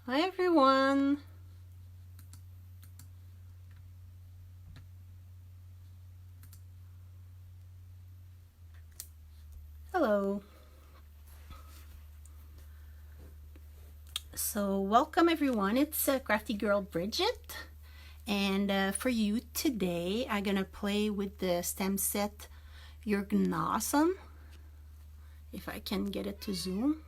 Hi everyone. Hello. So welcome everyone. It's Crafty Girl Brigitte, and for you today I'm gonna play with the stem set You're Awesome. If I can get it to zoom.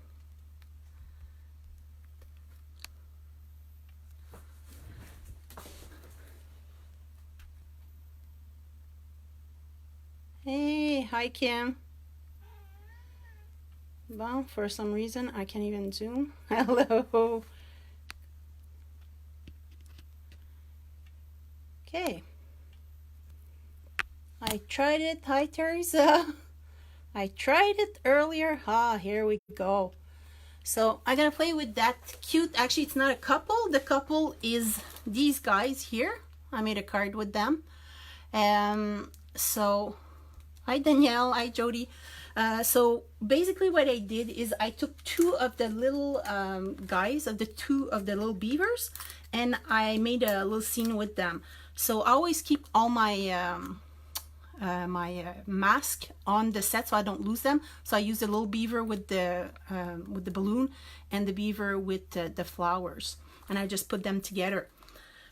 Hey, hi Kim. Well, for some reason I can't even zoom. Hello. Okay. I tried it. Hi Teresa. I tried it earlier. Here we go. So I'm gonna play with that cute, actually it's not a couple, the couple is these guys here. I made a card with them. So hi Danielle, hi Jody. So basically what I did is I took two of the little guys, of the two of the little beavers, and I made a little scene with them. So I always keep all my mask on the set so I don't lose them. So I use a little beaver with the balloon and the beaver with the flowers, and I just put them together.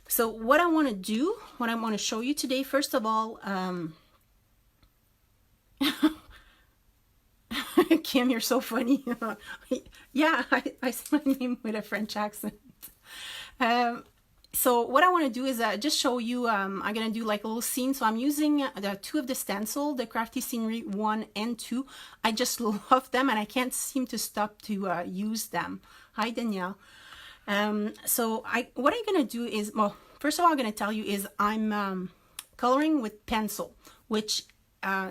So what I want to do, what I want to show you today, first of all, Kim, you're so funny. Yeah, I say my name with a French accent. So what I want to do is just show you, I'm going to do like a little scene. So I'm using the two of the stencil, the Crafty Scenery 1 and 2. I just love them and I can't seem to stop to use them. Hi, Danielle. So what I'm going to do is, well, first of all, I'm going to tell you is I'm coloring with pencil, which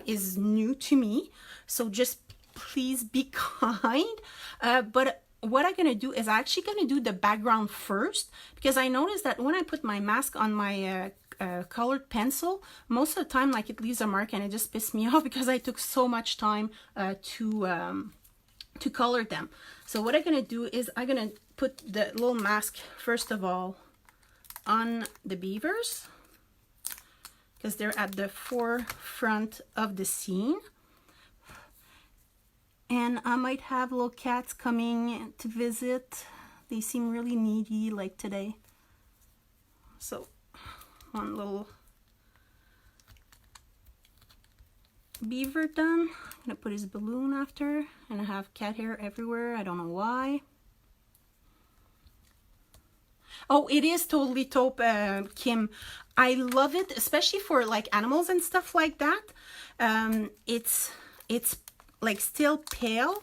is new to me. So just please be kind. But what I'm gonna do is I'm actually gonna do the background first, because I noticed that when I put my mask on my colored pencil, most of the time like it leaves a mark, and it just pissed me off because I took so much time to color them. So what I'm gonna do is I'm gonna put the little mask first of all on the beavers, because they're at the forefront of the scene. And I might have little cats coming to visit. They seem really needy like today. So one little beaver done. I'm gonna put his balloon after, and I have cat hair everywhere. I don't know why. Oh, it is totally taupe, Kim. I love it, especially for like animals and stuff like that. It's like still pale,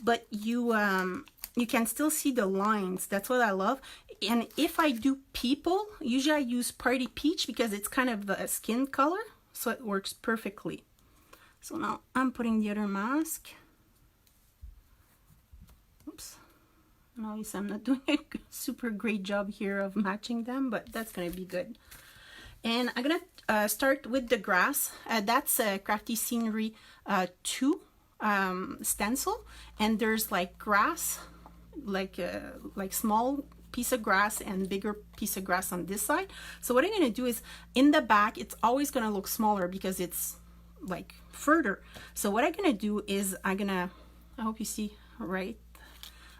but you can still see the lines. That's what I love. And if I do people, usually I use Party Peach because it's kind of a skin color, so it works perfectly. So now I'm putting the other mask. Oops. Notice I'm not doing a super great job here of matching them, but that's gonna be good. And I'm gonna start with the grass. That's Crafty Scenery 2 stencil, and there's like grass, like small piece of grass and bigger piece of grass on this side. So what I'm gonna do is in the back, it's always gonna look smaller because it's like further. So what I'm gonna do is I hope you see right,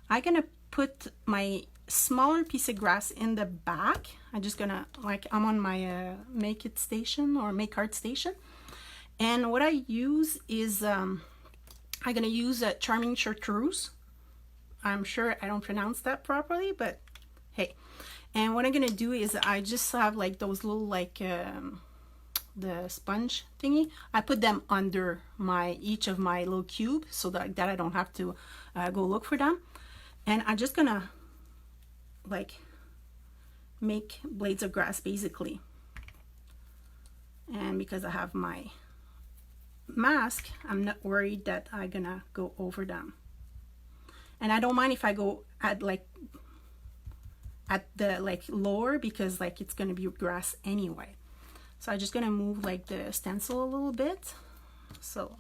I'm gonna put my smaller piece of grass in the back. I'm just gonna, like, I'm on my make it station or make art station, and what I use is I'm gonna use a Charming Chartreuse. I'm sure I don't pronounce that properly, but hey. And what I'm gonna do is I just have like those little like the sponge thingy. I put them under each of my little cube so that I don't have to go look for them. And I'm just gonna like make blades of grass basically. And because I have my mask, I'm not worried that I'm gonna go over them. And I don't mind if I go at the like lower, because like it's gonna be grass anyway. So I'm just gonna move like the stencil a little bit. So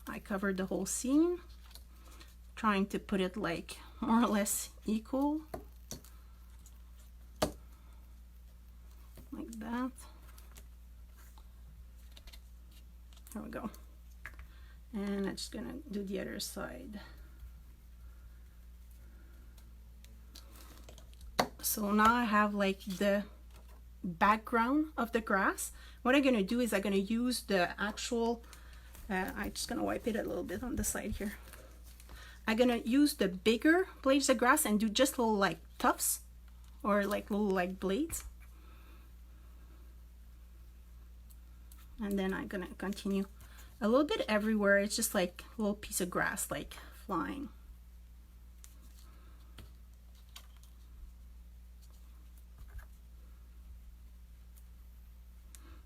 I covered the whole scene, trying to put it like more or less equal. that. There we go. And I'm just gonna do the other side. So now I have like the background of the grass. What I'm gonna do is I'm gonna use the actual, I'm just gonna wipe it a little bit on the side here. I'm gonna use the bigger blades of grass and do just little like tufts or like little like blades. And then I'm gonna continue a little bit everywhere. It's just like a little piece of grass like flying.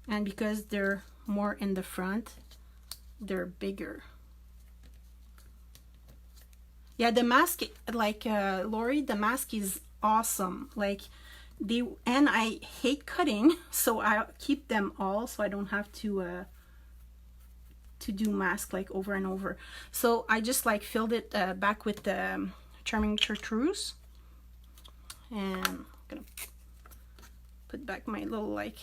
And because they're more in the front, they're bigger. Yeah, the mask, like Lori, the mask is awesome. Like and I hate cutting, so I keep them all so I don't have to do mask like over and over. So I just like filled it back with the charming chartreuse, and I'm gonna put back my little like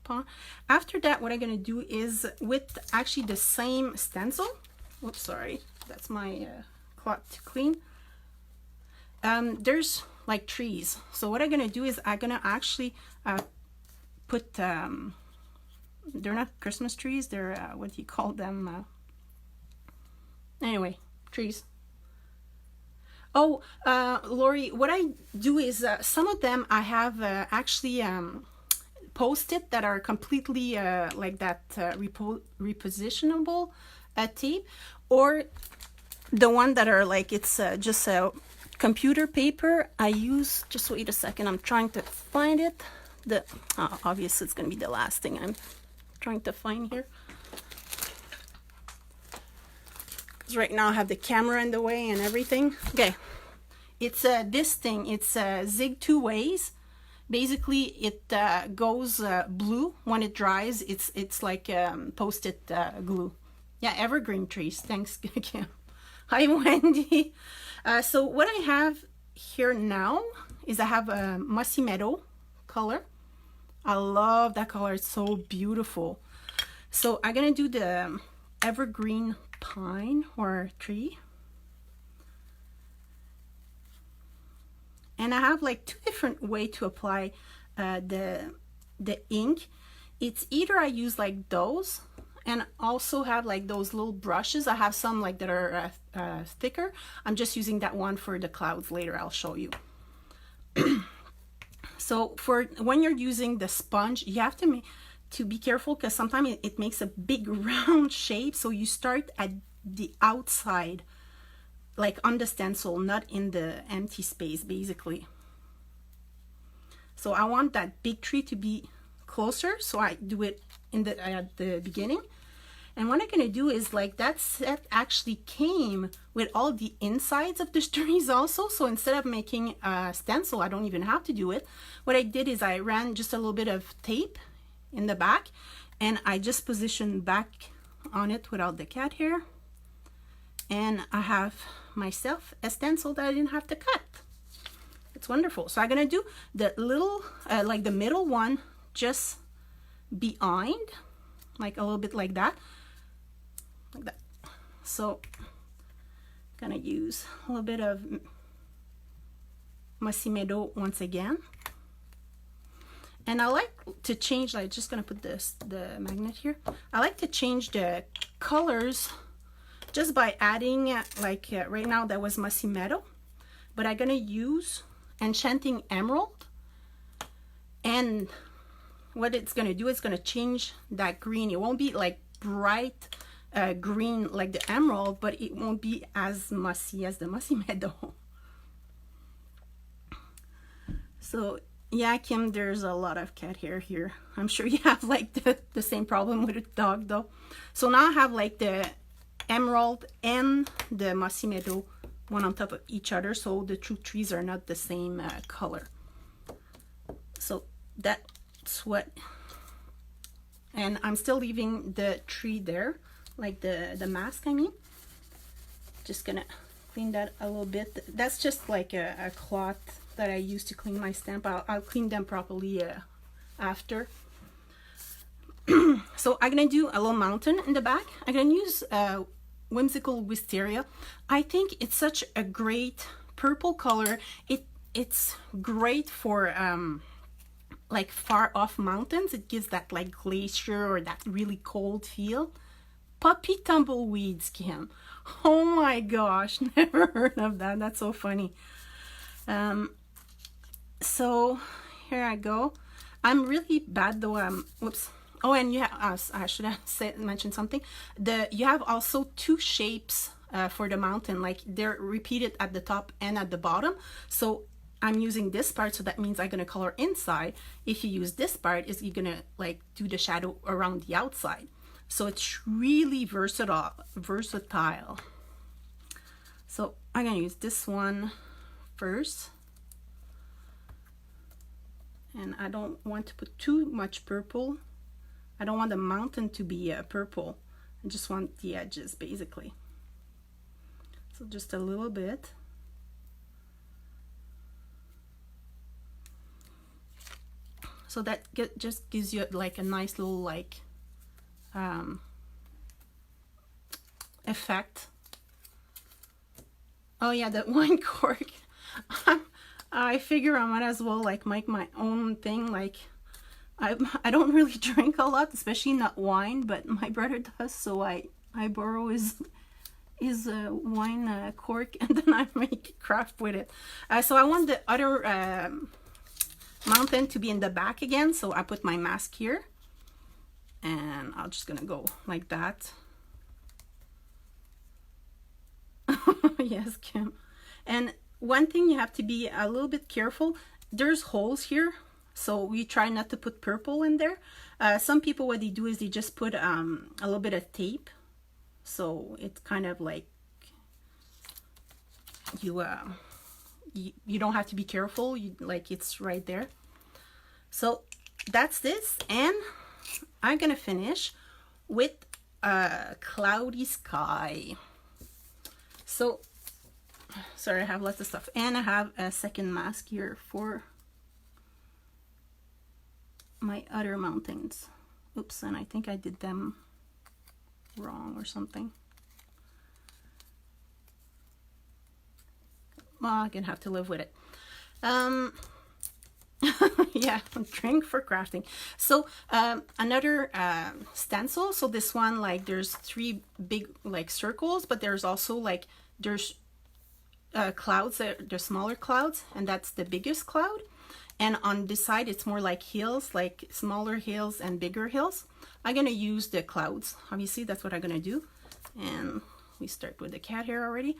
paw. After that, what I'm gonna do is with actually the same stencil. Oops, sorry, that's my cloth to clean. There's like trees, so what I'm gonna do is I'm gonna actually put they're not Christmas trees, they're what do you call them, anyway, trees. Oh, Lori, what I do is some of them I have actually post-it that are completely like that repositionable tape, or the one that are like it's just a computer paper. I use, just wait a second, I'm trying to find it. Obviously it's gonna be the last thing I'm trying to find here, because right now I have the camera in the way and everything. Okay, it's this thing, it's zig two ways. Basically it goes blue when it dries. It's like post-it glue. Yeah, evergreen trees. Thanks, Kim. Hi, Wendy. So what I have here now is I have a Mossy Meadow color. I love that color. It's so beautiful. So I'm gonna do the evergreen pine or tree. And I have like two different ways to apply the ink. It's either I use like those, and also have like those little brushes. I have some like that are thicker. I'm just using that one for the clouds later. I'll show you. So for when you're using the sponge, you have to be careful, because sometimes it makes a big round shape. So you start at the outside, like on the stencil, not in the empty space, basically. So I want that big tree to be closer, so I do it in at the beginning. And what I'm gonna do is, like, that set actually came with all the insides of the trees also. So instead of making a stencil, I don't even have to do it. What I did is I ran just a little bit of tape in the back, and I just positioned back on it without the cat hair. And I have myself a stencil that I didn't have to cut. It's wonderful. So I'm gonna do the little, like the middle one, just behind, like a little bit like that. Like that. So I'm gonna use a little bit of Mossy Meadow once again. And I like to change, like, just gonna put the magnet here. I like to change the colors just by adding, like right now that was Mossy Meadow, but I'm gonna use Enchanting Emerald. And what it's gonna do is gonna change that green. It won't be like bright green like the emerald, but it won't be as mossy as the Mossy Meadow. So yeah, Kim, there's a lot of cat hair here. I'm sure you have like the same problem with a dog though. So now I have like the emerald and the Mossy Meadow, one on top of each other, so the two trees are not the same color. So that's what, and I'm still leaving the tree there, like the mask, I mean. Just gonna clean that a little bit. That's just like a cloth that I use to clean my stamp. I'll clean them properly after. So I'm gonna do a little mountain in the back. I'm gonna use Whimsical Wisteria. I think it's such a great purple color. It's great for like far off mountains. It gives that like glacier or that really cold feel. Puppy tumbleweeds, Kim. Oh my gosh, never heard of that. That's so funny. So here I go. I'm really bad though. Whoops. Oh, and you have, I should have mentioned something. You have also two shapes for the mountain, like they're repeated at the top and at the bottom. So I'm using this part, so that means I'm gonna color inside. If you use this part, you're gonna like do the shadow around the outside. So it's really versatile. So I'm gonna use this one first. And I don't want to put too much purple. I don't want the mountain to be purple. I just want the edges basically. So just a little bit. So that just gives you like a nice little like effect. Oh yeah, that wine cork. I figure I might as well like make my own thing. Like I don't really drink a lot, especially not wine, but my brother does, so I borrow his wine cork and then I make craft with it. So I want the other mountain to be in the back again, so I put my mask here and I'm just gonna go like that. Yes, Kim. And one thing you have to be a little bit careful, there's holes here, so we try not to put purple in there. Some people, what they do is they just put a little bit of tape, so it's kind of like you don't have to be careful, like it's right there. So that's this, and I'm gonna finish with a cloudy sky. So sorry, I have lots of stuff, and I have a second mask here for my other mountains. Oops, and I think I did them wrong or something. Well, I'm gonna have to live with it. Yeah, drink for crafting. So another stencil. So this one, like there's three big like circles, but there's also like there's clouds, they're smaller clouds, and that's the biggest cloud. And on this side it's more like hills, like smaller hills and bigger hills. I'm gonna use the clouds, obviously that's what I'm gonna do. And we start with the cat hair already.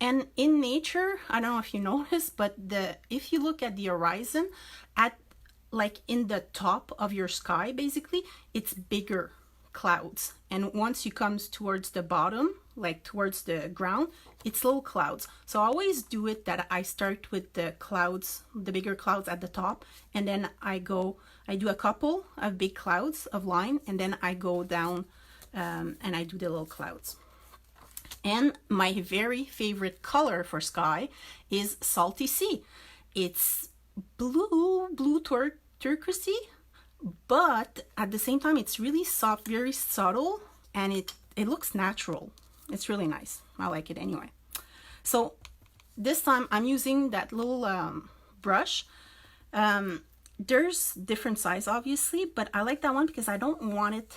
And in nature, I don't know if you noticed, but if you look at the horizon, at like in the top of your sky, basically it's bigger clouds, and once you come towards the bottom, like towards the ground, it's little clouds. So I always do it that I start with the clouds, the bigger clouds at the top, and then I do a couple of big clouds of line, and then I go down and I do the little clouds. And my very favorite color for sky is Salty Sea. It's blue turquoisey, but at the same time it's really soft, very subtle, and it looks natural. It's really nice. I like it anyway. So this time I'm using that little brush. There's different size obviously, but I like that one because I don't want it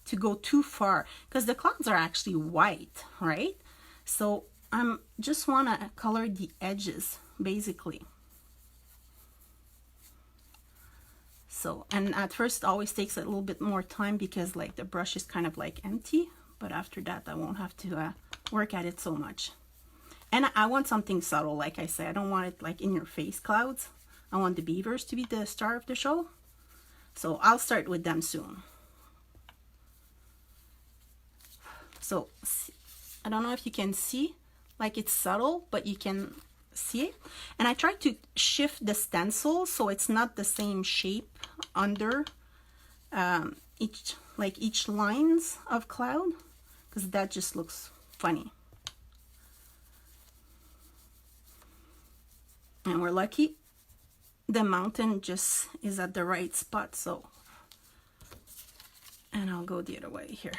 to go too far, because the clouds are actually white, right? So I'm just want to color the edges basically. So, and at first it always takes a little bit more time because like the brush is kind of like empty, but after that I won't have to work at it so much. And I want something subtle, like I said. I don't want it like in your face clouds. I want the beavers to be the star of the show. So I'll start with them soon. So I don't know if you can see, like it's subtle, but you can see it. And I try to shift the stencil so it's not the same shape under each lines of cloud, because that just looks funny. And we're lucky the mountain just is at the right spot, so And I'll go the other way here.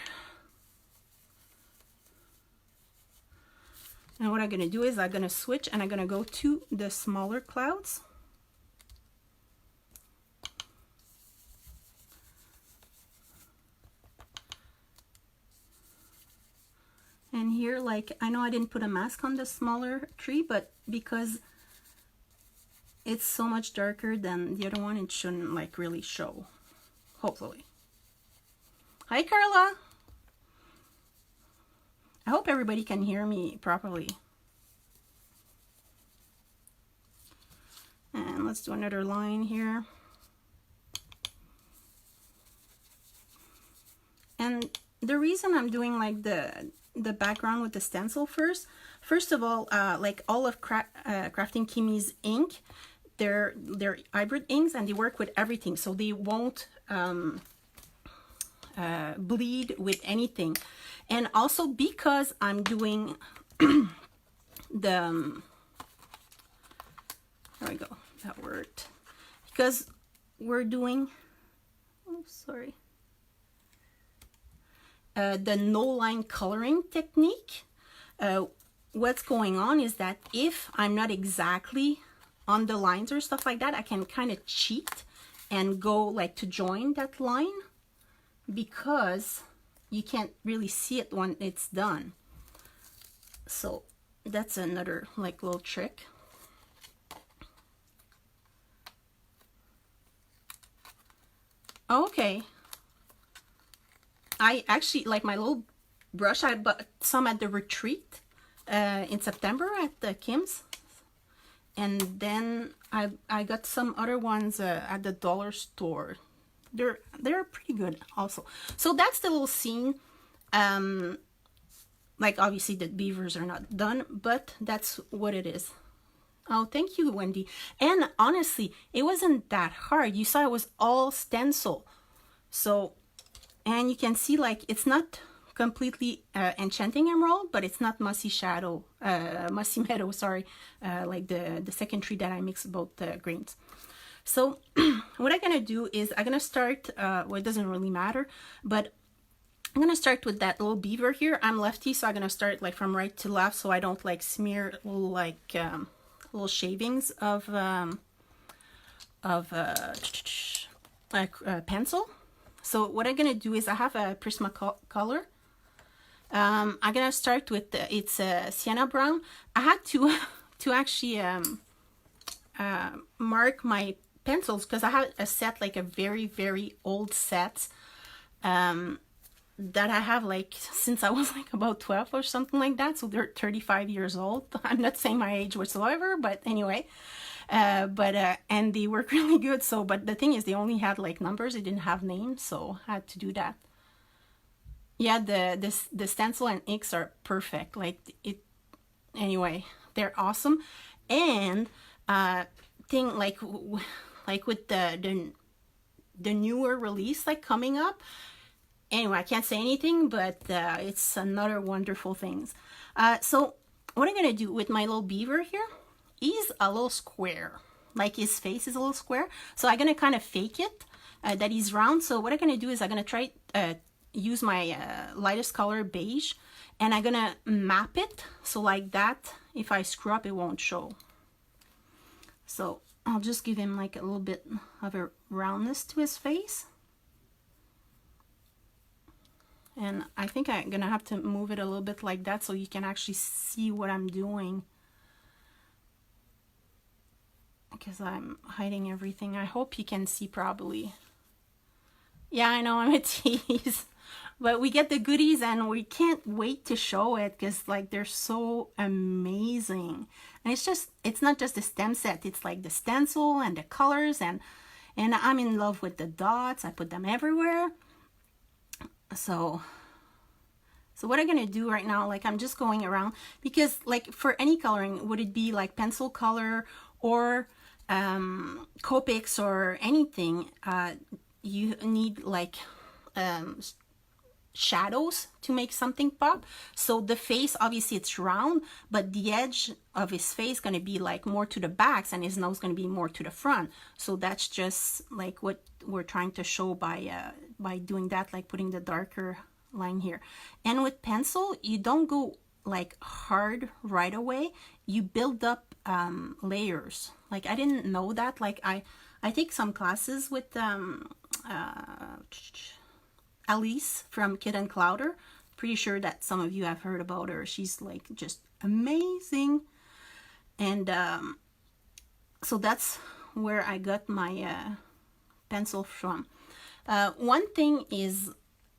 And what I'm going to do is I'm going to switch and I'm going to go to the smaller clouds. And here, like, I know I didn't put a mask on the smaller tree, but because it's so much darker than the other one, it shouldn't like really show, hopefully. Hi, Carla. I hope everybody can hear me properly. And let's do another line here. And the reason I'm doing like the background with the stencil first of all, like all of Crafting Kimi's ink, they're hybrid inks and they work with everything, so they won't bleed with anything. And also because I'm doing the there we go, that worked, because we're doing, oh sorry, the no line coloring technique. What's going on is that if I'm not exactly on the lines or stuff like that, I can kind of cheat and go like to join that line, because you can't really see it when it's done. So that's another like little trick. Okay, I actually like my little brush. I bought some at the retreat in September at the Kim's, and then I got some other ones at the dollar store. They're pretty good also. So that's the little scene. Like obviously the beavers are not done, but that's what it is. Oh, thank you, Wendy. And honestly, it wasn't that hard. You saw it was all stencil. So, and you can see like it's not completely enchanting emerald, but it's not mossy meadow, sorry, like the second tree that I mixed both greens. So what I'm gonna do is I'm gonna start, well, it doesn't really matter, but I'm gonna start with that little beaver here. I'm lefty, so I'm gonna start like from right to left, so I don't like smear like little shavings of pencil. So what I'm gonna do is I have a Prismacolor. I'm gonna start with it's sienna brown. I had to actually mark my pencils because I had a set, like a very old set that I have like since I was like about 12 or something like that. So they're 35 years old. I'm not saying my age whatsoever, but anyway. And they work really good. So, but the thing is, they only had like numbers. They didn't have names, so I had to do that. Yeah, the stencil and inks are perfect. Like it. Anyway, they're awesome. And thing like with the newer release like coming up. Anyway, I can't say anything, but it's another wonderful things. So what I'm gonna do with my little beaver here, he's a little square, like his face is a little square. So I'm gonna kind of fake it that he's round. So what I'm gonna do is I'm gonna try use my lightest color beige, and I'm gonna map it so like that. If I screw up, it won't show. So I'll just give him like a little bit of a roundness to his face. And I think I'm gonna have to move it a little bit like that so you can actually see what I'm doing, because I'm hiding everything. I hope you can see probably. Yeah, I know, I'm a tease. But we get the goodies and we can't wait to show it because like they're so amazing. And it's not just the stem set, it's like the stencil and the colors, and I'm in love with the dots. I put them everywhere. So what I'm gonna do right now, like I'm just going around, because like for any coloring, would it be like pencil color or Copics or anything, you need like shadows to make something pop. So the face, obviously it's round, but the edge of his face going to be like more to the backs, and his nose going to be more to the front. So that's just like what we're trying to show by doing that, like putting the darker line here. And with pencil, you don't go like hard right away. You build up layers. Like I didn't know that. Like I take some classes with Alice from Kid and Clouder. Pretty sure that some of you have heard about her. She's like just amazing. And so that's where I got my pencil from. One thing is,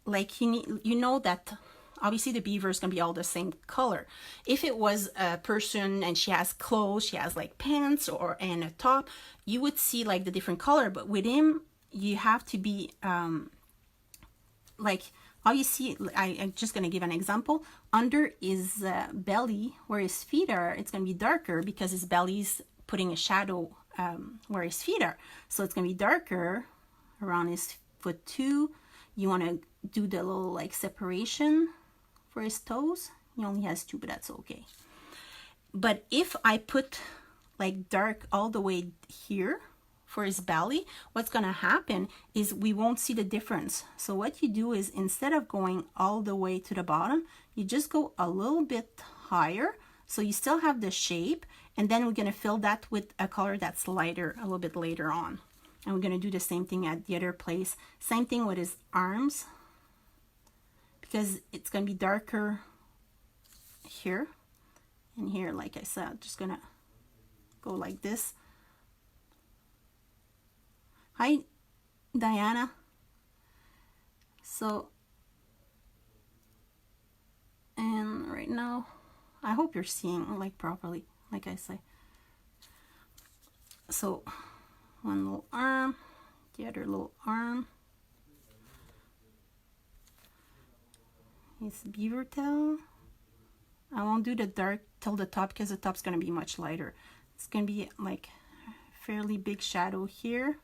like, you know that obviously the beaver is going to be all the same color. If it was a person and she has clothes, she has like pants and a top, you would see like the different color. But with him, you have to be like, obviously, I'm just going to give an example. Under his belly, where his feet are, it's going to be darker because his belly's putting a shadow where his feet are. So it's going to be darker around his foot too. You want to do the little like separation for his toes. He only has 2, but that's okay. But if I put like dark all the way here for his belly, what's going to happen is we won't see the difference. So what you do is, instead of going all the way to the bottom, you just go a little bit higher, so you still have the shape, and then we're going to fill that with a color that's lighter a little bit later on. And we're going to do the same thing at the other place. Same thing with his arms, because it's going to be darker here and here. Like I said, just going to go like this. Hi, Diana. So, and right now, I hope you're seeing like properly, like I say. So, one little arm, the other little arm. His beaver tail. I won't do the dark till the top because the top's going to be much lighter. It's going to be like fairly big shadow here.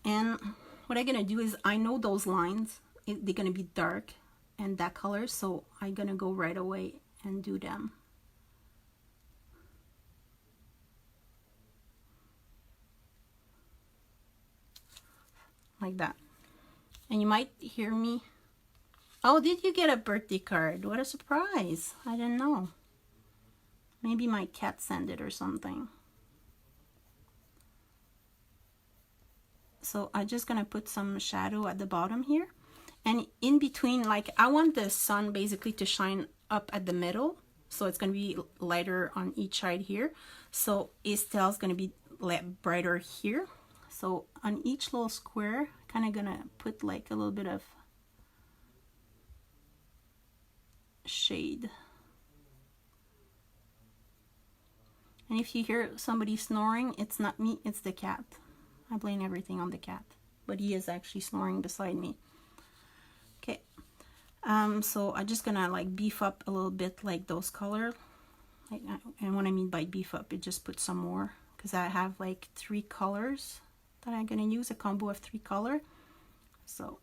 And what I'm going to do is, I know those lines, they're going to be dark and that color, so I'm going to go right away and do them. Like that. And you might hear me. Oh, did you get a birthday card? What a surprise. I didn't know. Maybe my cat sent it or something. So I'm just gonna put some shadow at the bottom here, and in between, like I want the sun basically to shine up at the middle, so it's gonna be lighter on each side here. So his tail's gonna be brighter here. So on each little square, kind of gonna put like a little bit of shade. And if you hear somebody snoring, it's not me, it's the cat. I blame everything on the cat, but he is actually snoring beside me. Okay, so I'm just gonna like beef up a little bit like those colors. Like, and what I mean by beef up, it just put some more, because I have like 3 colors that I'm gonna use, a combo of 3 colors. So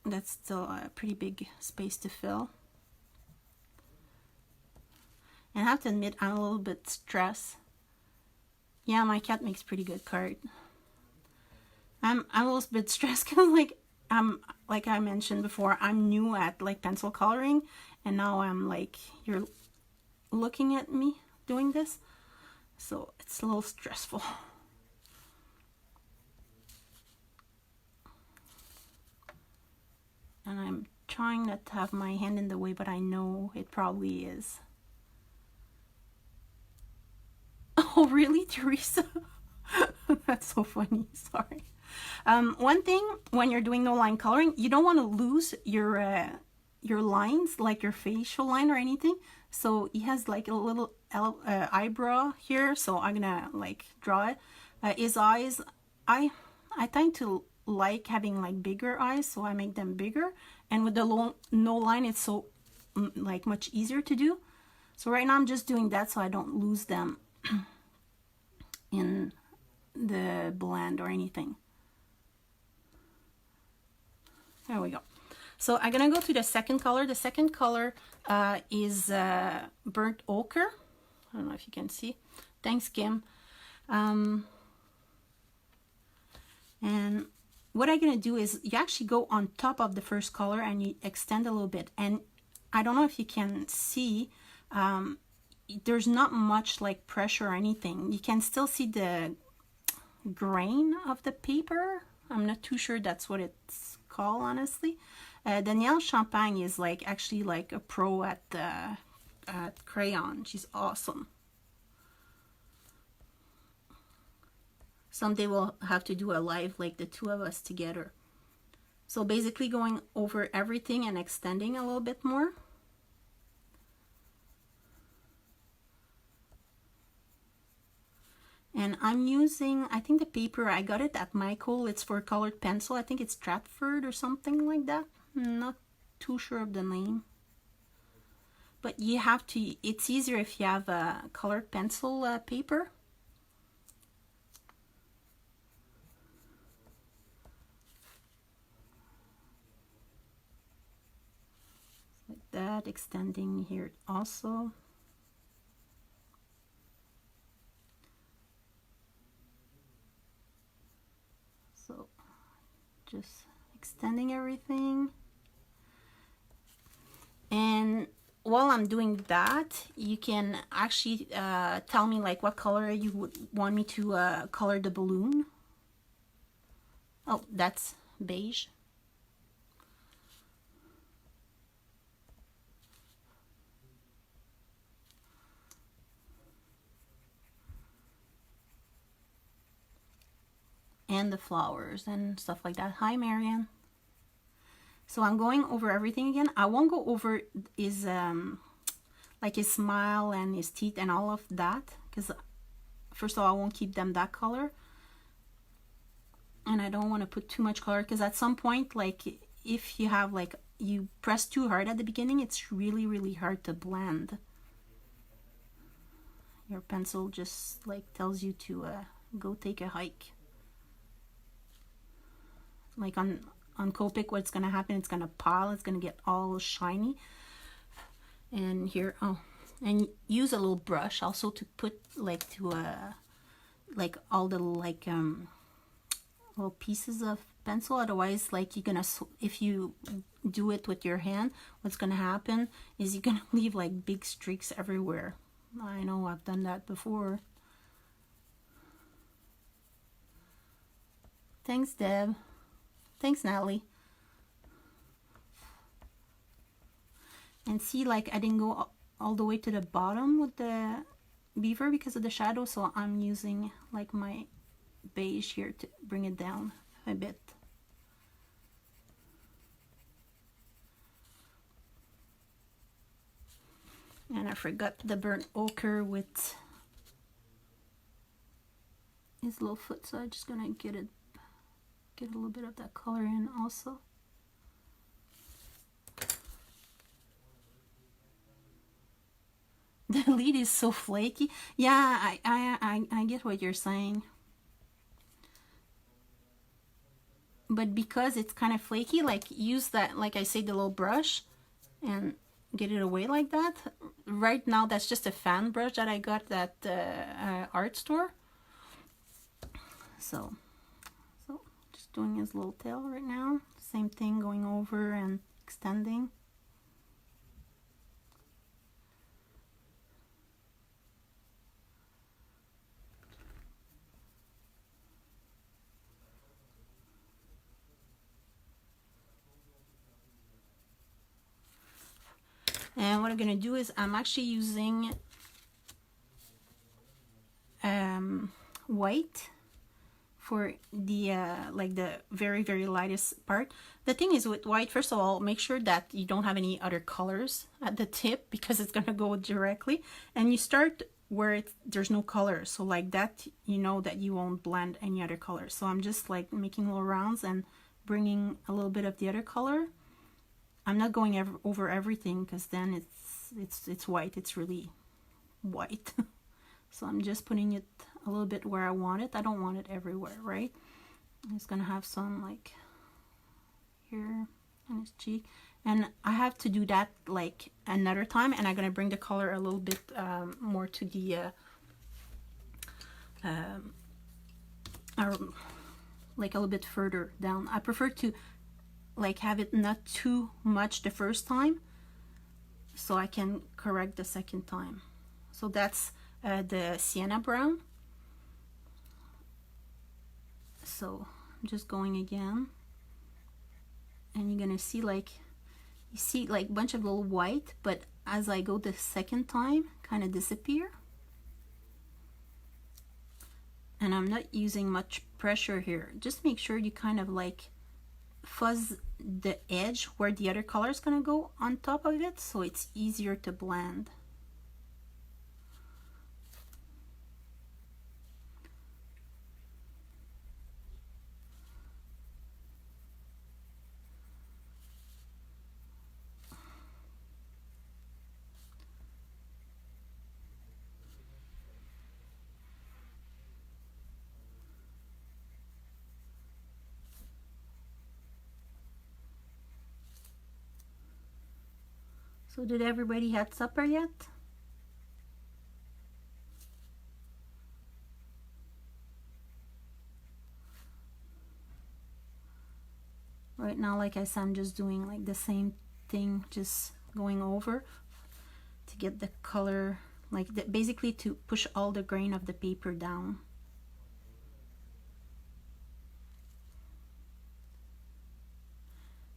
that's still a pretty big space to fill. And I have to admit, I'm a little bit stressed. Yeah, my cat makes pretty good card. I'm a little bit stressed because like I mentioned before, I'm new at like pencil coloring, and now I'm like, you're looking at me doing this, so it's a little stressful. And I'm trying not to have my hand in the way, but I know it probably is. Oh, really, Teresa? That's so funny. Sorry. One thing, when you're doing no line coloring, you don't want to lose your lines, like your facial line or anything. So he has like a little eyebrow here, so I'm gonna like draw it. His eyes, I tend to like having like bigger eyes, so I make them bigger. And with the no line, it's so like much easier to do. So right now I'm just doing that so I don't lose them in the blend or anything. There we go. So I'm gonna go to the second color. The second color is burnt ochre. I don't know if you can see. Thanks, Kim. And what I'm gonna do is you actually go on top of the first color and you extend a little bit. And I don't know if you can see, there's not much like pressure or anything. You can still see the grain of the paper. I'm not too sure that's what it's called, honestly. Danielle Champagne is like actually like a pro at crayon. She's awesome. Someday we'll have to do a live like the two of us together. So basically going over everything and extending a little bit more. And I'm using, I think the paper, I got it at Michael. It's for colored pencil. I think it's Stratford or something like that. I'm not too sure of the name. But you have to, it's easier if you have a colored pencil paper. Like that, extending here also. So just extending everything. And while I'm doing that, you can actually tell me like what color you would want me to color the balloon. Oh, that's beige. And the flowers and stuff like that. Hi, Marianne. So I'm going over everything again. I won't go over his like his smile and his teeth and all of that, because first of all, I won't keep them that color, and I don't want to put too much color, because at some point, like if you have like you press too hard at the beginning, it's really hard to blend. Your pencil just like tells you to go take a hike. Like on Copic, what's gonna happen, it's gonna pile, it's gonna get all shiny. And here, oh, and use a little brush also to put like to like all the like little pieces of pencil. Otherwise, like you're gonna, if you do it with your hand, what's gonna happen is you're gonna leave like big streaks everywhere. I know, I've done that before. Thanks, Deb. Thanks, Natalie. And see, like I didn't go all the way to the bottom with the beaver because of the shadow, so I'm using like my beige here to bring it down a bit. And I forgot the burnt ochre with his little foot, so I'm just gonna get a little bit of that color in also. The lead is so flaky. Yeah, I get what you're saying. But because it's kind of flaky, like use that, like I say, the little brush and get it away like that. Right now, that's just a fan brush that I got at the art store. So just doing his little tail right now. Same thing, going over and extending. And what I'm gonna do is I'm actually using white for the like the very lightest part. The thing is with white, first of all, make sure that you don't have any other colors at the tip, because it's gonna go directly, and you start where there's no color, so like that you know that you won't blend any other color. So I'm just like making little rounds and bringing a little bit of the other color. I'm not going over everything, because then it's white, it's really white. So I'm just putting it a little bit where I want it. I don't want it everywhere, right? I'm just gonna have some like here, on his cheek. And I have to do that like another time, and I'm gonna bring the color a little bit more to the like a little bit further down. I prefer to like have it not too much the first time, so I can correct the second time. So that's the sienna brown. So I'm just going again, and you're gonna see like, you see like a bunch of little white, but as I go the second time, kind of disappear. And I'm not using much pressure here. Just make sure you kind of like fuzz the edge where the other color is gonna go on top of it, so it's easier to blend. So did everybody have supper yet? Right now, like I said, I'm just doing like the same thing, just going over to get the color, like basically to push all the grain of the paper down.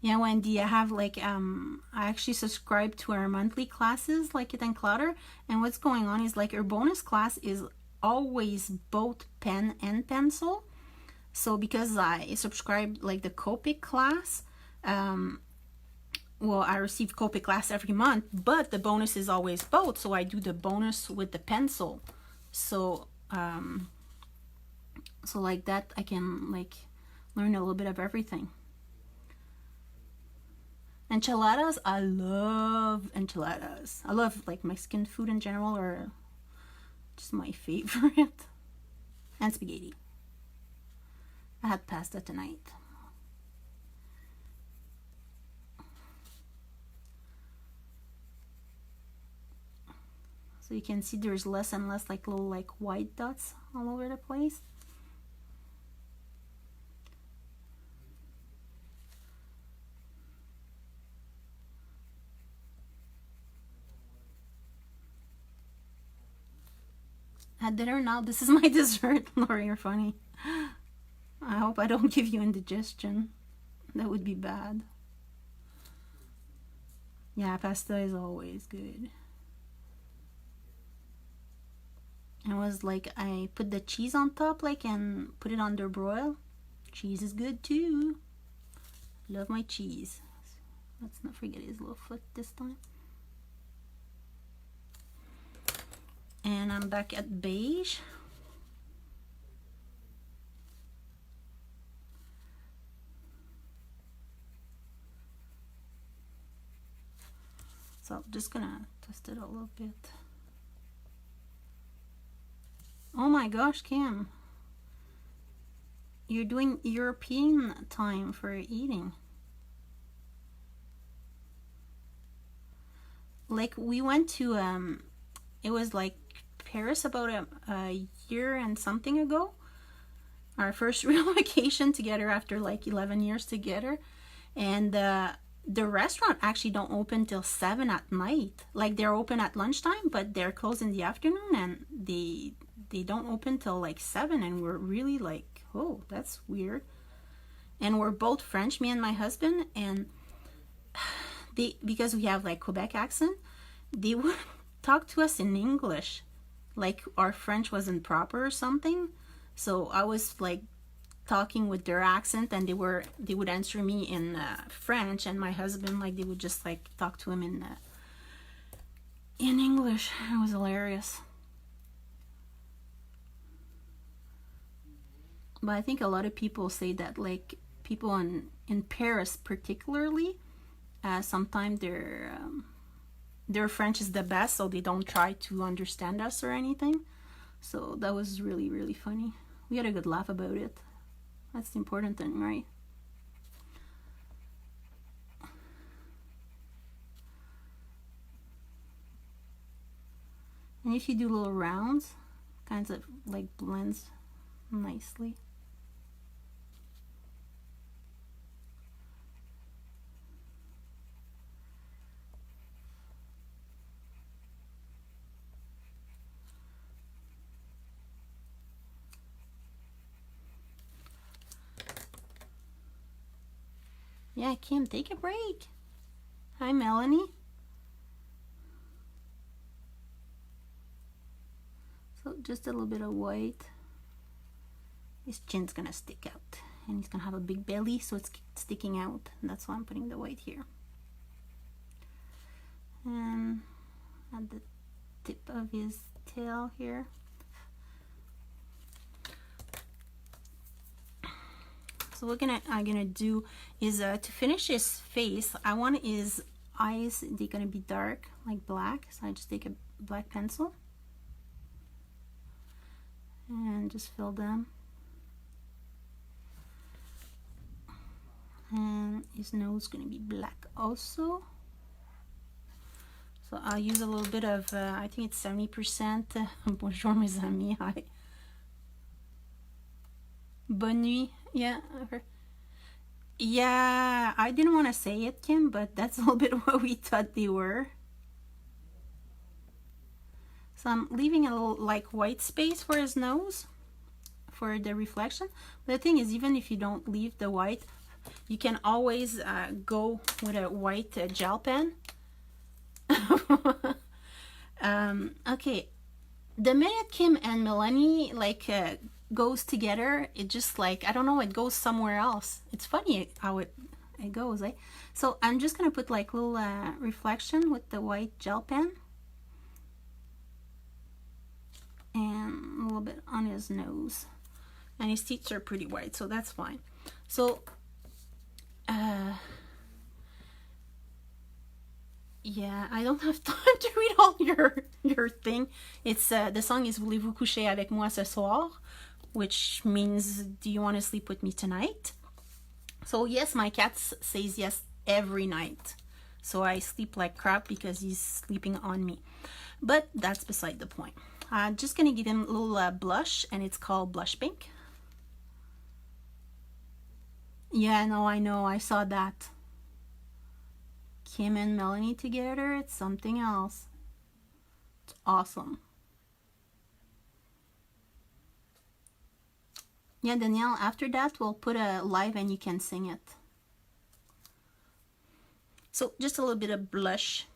Yeah, Wendy, I have like I actually subscribe to our monthly classes like it and Clutter, and what's going on is like our bonus class is always both pen and pencil. So because I subscribe like the Copic class, well, I receive Copic class every month, but the bonus is always both, so I do the bonus with the pencil. So so like that I can like learn a little bit of everything. Enchiladas, I love enchiladas. I love like Mexican food in general, or just my favorite. And spaghetti. I had pasta tonight. So you can see there's less and less like little like white dots all over the place. At dinner now, this is my dessert. Lori, you're funny. I hope I don't give you indigestion. That would be bad. Yeah, pasta is always good. And it was like I put the cheese on top, like, and put it under broil. Cheese is good too. Love my cheese. Let's not forget his little foot this time. And I'm back at beige. So I'm just gonna twist it a little bit. Oh my gosh, Kim. You're doing European time for eating. Like we went to it was like Paris about a year and something ago. Our first real vacation together after like 11 years together. And the restaurant actually don't open till 7 at night. Like they're open at lunchtime, but they're closed in the afternoon, and they don't open till like 7. And we're really like, oh, that's weird. And we're both French, me and my husband, and they, because we have like Quebec accent, they would talk to us in English, like our French wasn't proper or something. So I was like talking with their accent, and they would answer me in French, and my husband, like, they would just like talk to him in English. It was hilarious. But I think a lot of people say that like people in Paris particularly, sometimes their French is the best, so they don't try to understand us or anything. So that was really, really funny. We had a good laugh about it. That's the important thing, right? And if you do little rounds, kinds of like blends nicely. Yeah, Kim, take a break. Hi, Melanie. So just a little bit of white. His chin's gonna stick out, and he's gonna have a big belly, so it's sticking out. And that's why I'm putting the white here. And at the tip of his tail here. So what I'm gonna do is to finish his face, I want his eyes, they're gonna be dark, like black. So I just take a black pencil and just fill them. And his nose is gonna be black also. So I'll use a little bit of, I think it's 70%. Bonjour mes amis, hi. Bonne nuit. Yeah. Yeah, I didn't want to say it, Kim, but that's a little bit what we thought they were. So I'm leaving a little like white space for his nose for the reflection. But the thing is, even if you don't leave the white, you can always go with a white gel pen. Okay, the minute Kim and Melanie like goes together, it just like, I don't know, it goes somewhere else. It's funny how it goes, eh? So I'm just gonna put like little reflection with the white gel pen and a little bit on his nose, and his teeth are pretty white, so that's fine. So yeah, I don't have time to read all your thing. It's the song is Voulez-vous coucher avec moi ce soir, which means, do you want to sleep with me tonight? So yes, my cat says yes every night. So I sleep like crap because he's sleeping on me. But that's beside the point. I'm just gonna give him a little blush, and it's called Blush Pink. Yeah, no, I know, I saw that. Kim and Melanie together, it's something else. It's awesome. Yeah, Danielle, after that we'll put a live and you can sing it. So just a little bit of blush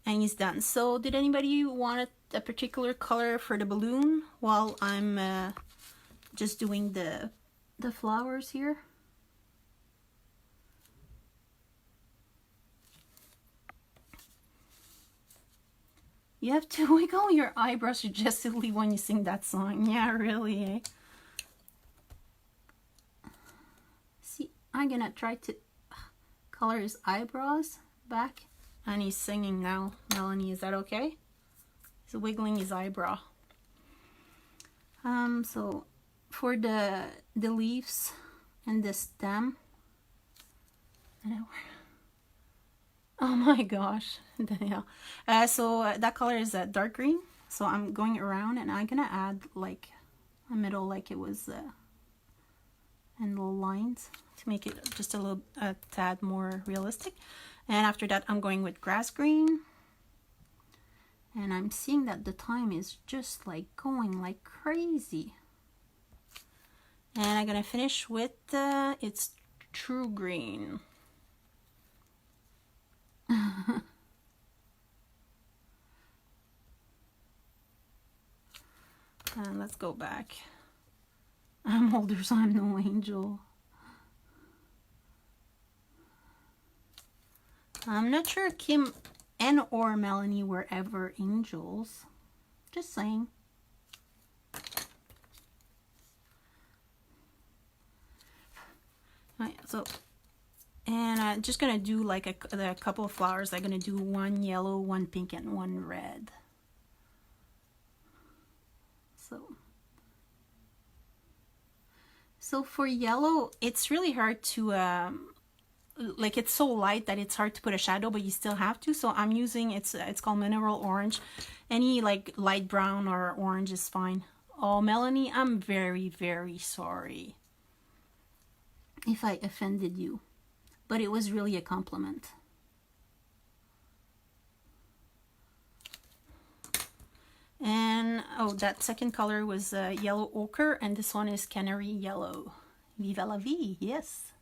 and he's done. So did anybody want a particular color for the balloon while I'm just doing the flowers here? You have to wiggle your eyebrows suggestively when you sing that song. Yeah, really, eh? See, I'm gonna try to color his eyebrows back. And he's singing now. Melanie, is that okay? He's wiggling his eyebrow. So for the leaves and the stem. Oh my gosh, Danielle. So that color is dark green. So I'm going around and I'm gonna add like a middle, like it was, and little lines to make it just a little tad more realistic. And after that, I'm going with grass green. And I'm seeing that the time is just like going like crazy. And I'm gonna finish with it's true green. And let's go back. I'm older, so I'm no angel. I'm not sure Kim and or Melanie were ever angels. Just saying. Alright, so, and I'm just gonna do like a couple of flowers. I'm gonna do one yellow, one pink, and one red. So for yellow, it's really hard to like it's so light that it's hard to put a shadow, but you still have to. So I'm using, it's called Mineral Orange. Any like light brown or orange is fine. Oh, Melanie, I'm very, very sorry if I offended you, but it was really a compliment. And oh, that second color was yellow ochre, and this one is canary yellow. Viva la vie, yes.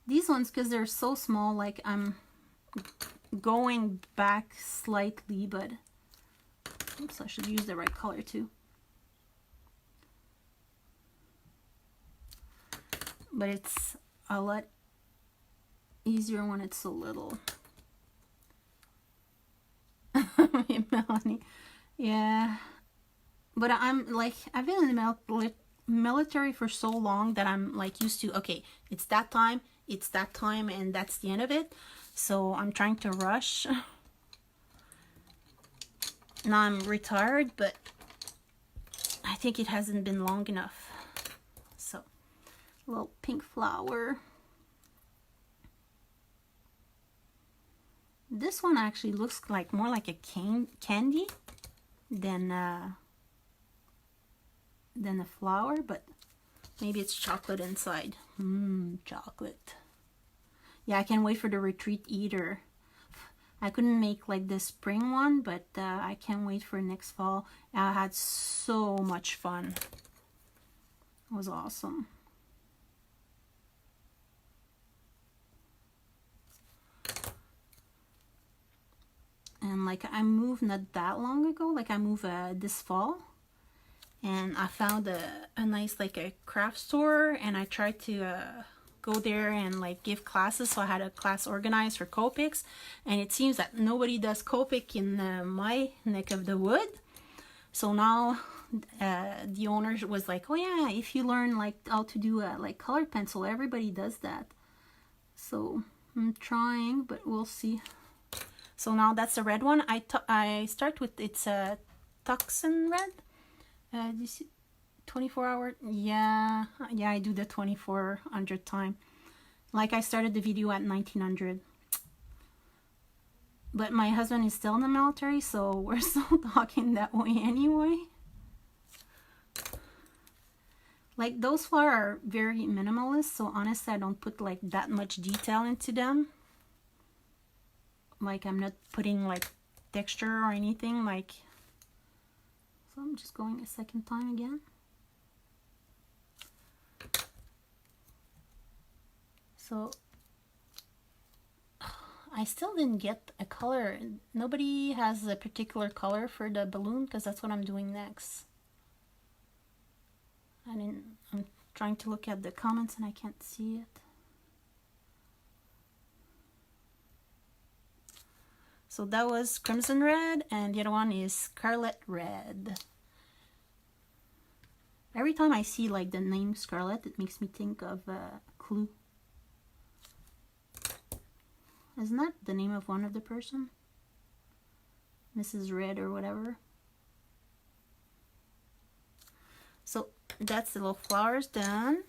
These ones, because they're so small, like I'm going back slightly, but oops, I should use the right color too. But it's a lot easier when it's so little. Melanie, yeah. But I'm like, I've been in the military for so long that I'm like used to, okay, it's that time, and that's the end of it. So I'm trying to rush. Now I'm retired, but I think it hasn't been long enough. So, little pink flower. This one actually looks like more like a candy than a flower, but maybe it's chocolate inside. Chocolate. Yeah, I can't wait for the retreat eater. I couldn't make like the spring one, but I can't wait for next fall. I had so much fun. It was awesome. And like I moved not that long ago, like I moved this fall, and I found a nice like a craft store, and I tried to go there and like give classes. So I had a class organized for Copics, and it seems that nobody does Copic in my neck of the wood. So now the owner was like, oh yeah, if you learn like how to do like colored pencil, everybody does that. So I'm trying, but we'll see. So now that's the red one. I start with, it's a Tuxen red. This 24-hour. Yeah, I do the 2400 time. Like I started the video at 1900. But my husband is still in the military, so we're still talking that way anyway. Like those flowers are very minimalist, so honestly I don't put like that much detail into them. Like I'm not putting like texture or anything, like, so I'm just going a second time again. So I still didn't get a color. Nobody has a particular color for the balloon, because that's what I'm doing next. I'm trying to look at the comments and I can't see it. So that was Crimson Red, and the other one is Scarlet Red. Every time I see like the name Scarlet, it makes me think of Clue. Isn't that the name of one of the person? Mrs. Red or whatever. So that's the little flowers done.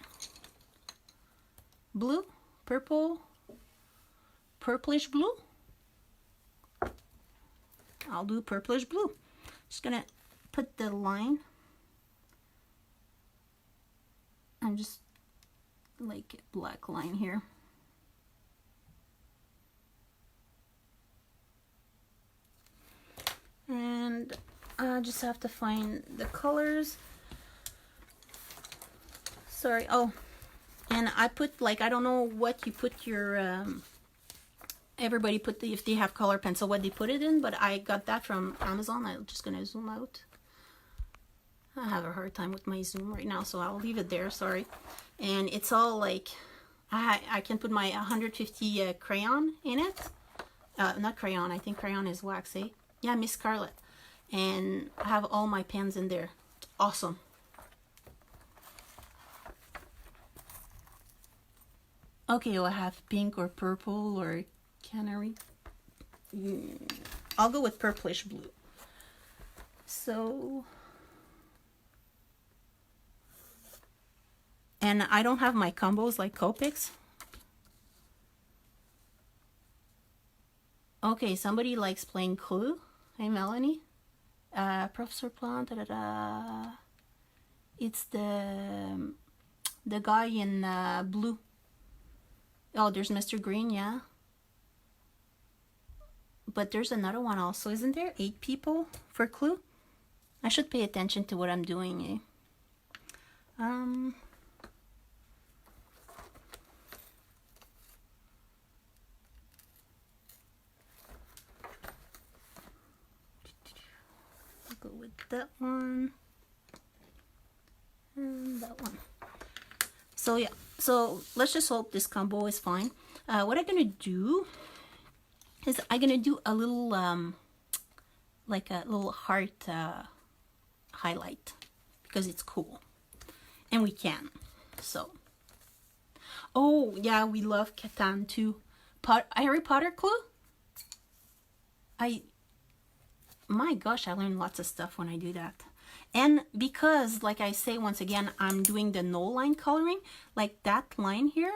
Blue, purple, purplish blue. I'll do purplish blue. Just gonna put the line. I'm just like a black line here. And I just have to find the colors. Sorry. Oh, and I put like, I don't know what you put your everybody put if they have color pencil, what they put it in, but I got that from Amazon. I'm just gonna zoom out. I have a hard time with my zoom right now, so I'll leave it there, sorry. And it's all like, I can put my 150 crayon in it. Not crayon, I think crayon is wax, eh? Yeah, Miss Scarlet. And I have all my pens in there. Awesome. Okay, do I have pink or purple or canary? I'll go with purplish blue. So And I don't have my combos like Copics. Okay, somebody likes playing Clue. Hey, Melanie. Professor Plant, it's the guy in blue. Oh, there's Mr. Green, yeah. But there's another one also. Isn't there 8 people for Clue? I should pay attention to what I'm doing, eh? I'll go with that one. And that one. So yeah, so let's just hope this combo is fine. What I'm gonna do is I'm gonna do a little like a little heart highlight because it's cool and we can. So oh yeah, we love Catan too. Harry Potter Clue. My gosh, I learn lots of stuff when I do that. And because, like I say once again, I'm doing the no line coloring, like that line here,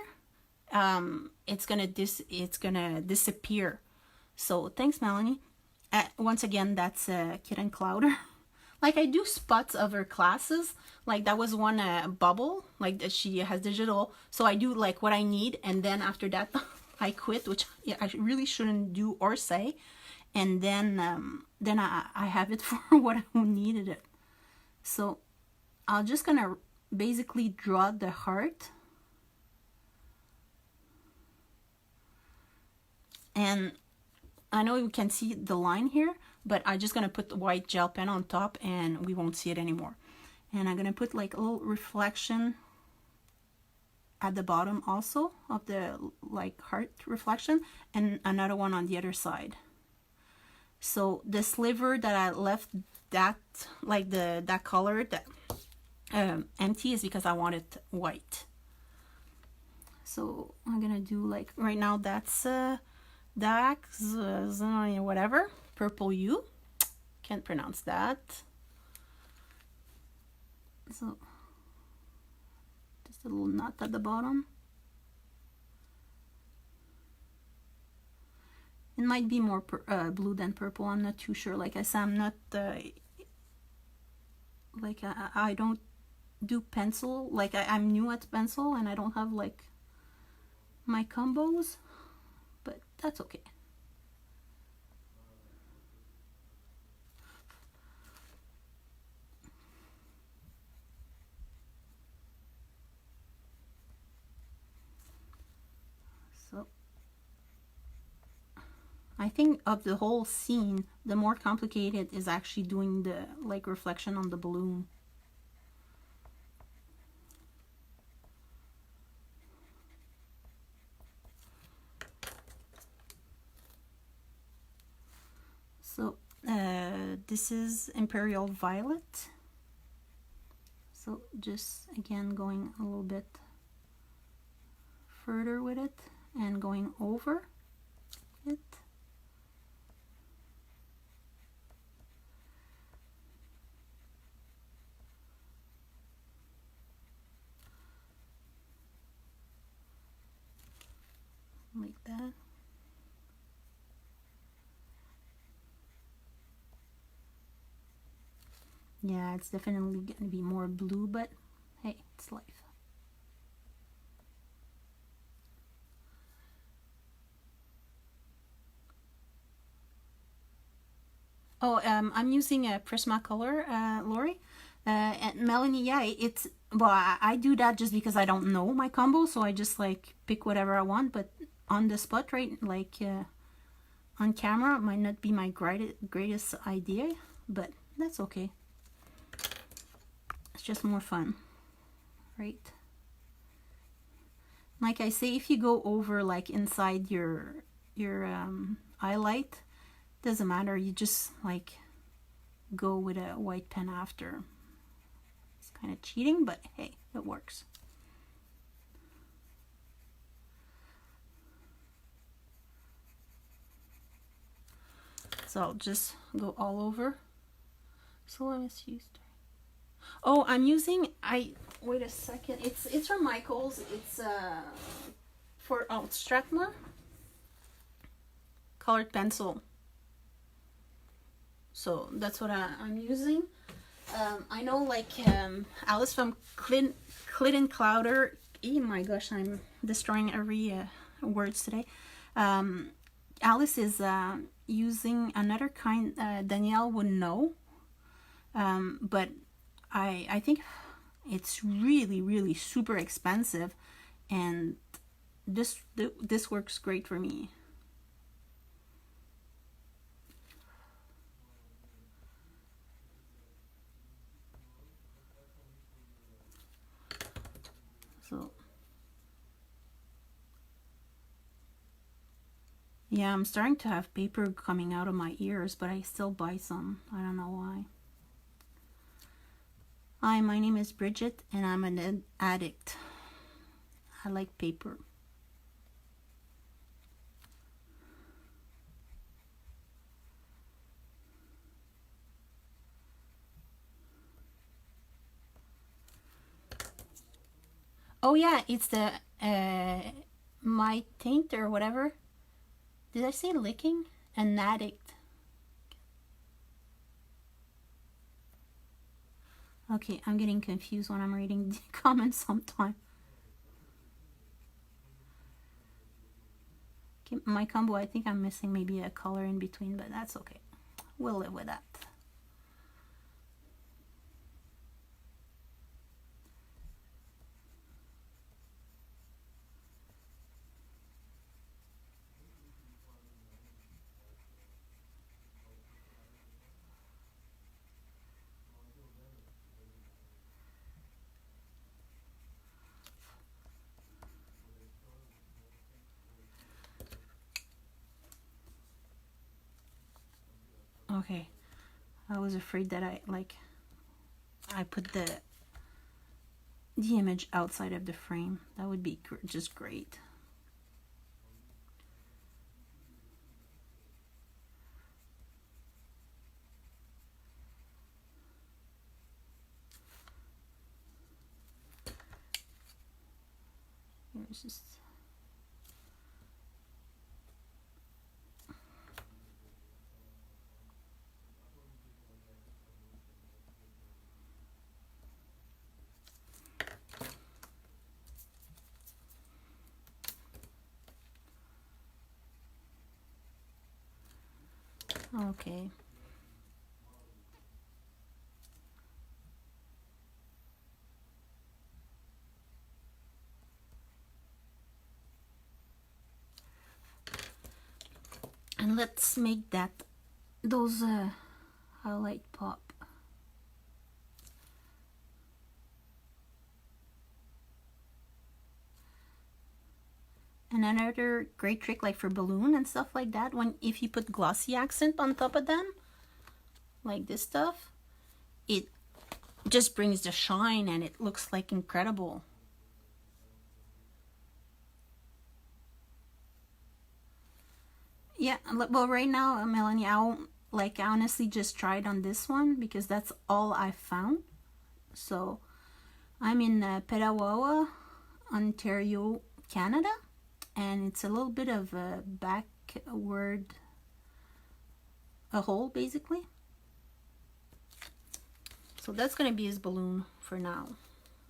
it's gonna disappear. So thanks, Melanie. Once again, that's Kitten Clouder. Like I do spots of her classes. Like that was one bubble, like she has digital. So I do like what I need, and then after that, I quit, which I really shouldn't do or say. And then I have it for what I needed it. So I'm just gonna basically draw the heart, and I know you can see the line here, but I'm just gonna put the white gel pen on top and we won't see it anymore. And I'm gonna put like a little reflection at the bottom also of the like heart reflection, and another one on the other side. So the sliver that I left, that like that color that empty, is because I want it white. So I'm gonna do like right now that's Dax whatever, purple U, can't pronounce that. So just a little knot at the bottom. It might be more blue than purple. I'm not too sure. Like I said, I'm not like I don't do pencil. Like I'm new at pencil and I don't have like my combos, but that's okay. So I think of the whole scene, the more complicated is actually doing the like reflection on the balloon. So this is Imperial Violet. So just again going a little bit further with it and going over it. Like that. Yeah, it's definitely going to be more blue, but hey, it's life. Oh, I'm using a Prismacolor, Lori. And Melanie, yeah, it's, well, I do that just because I don't know my combo, so I just like pick whatever I want, but on the spot, right, like on camera, it might not be my greatest idea, but that's okay. It's just more fun, right? Like I say, if you go over like inside your highlight, doesn't matter, you just like go with a white pen after. It's kind of cheating, but hey, it works. So I'll just go all over. So let me see. Oh, I'm using, wait a second. It's from Michael's. It's for Strathmore colored pencil. So that's what I'm using. I know, like, Alice from Clit and Clouder. Oh my gosh, I'm destroying every words today. Alice is using another kind. Danielle would know, but I think it's really super expensive, and this works great for me. So yeah, I'm starting to have paper coming out of my ears, but I still buy some. I don't know why. Hi, my name is Brigitte, and I'm an addict. I like paper. Oh yeah, it's the my taint or whatever. Did I say licking? An addict. Okay, I'm getting confused when I'm reading the comments sometimes. Okay, my combo, I think I'm missing maybe a color in between, but that's okay. We'll live with that. Okay, I was afraid that I put the image outside of the frame. That would be just great. Here's just okay. And let's make those highlight pop. And another great trick, like for balloon and stuff like that, if you put glossy accent on top of them, like this stuff, it just brings the shine and it looks like incredible. Yeah, well, right now, Melanie, I honestly just tried on this one because that's all I found. So I'm in Petawawa, Ontario, Canada, and it's a little bit of a backward, a hole basically. So that's gonna be his balloon for now.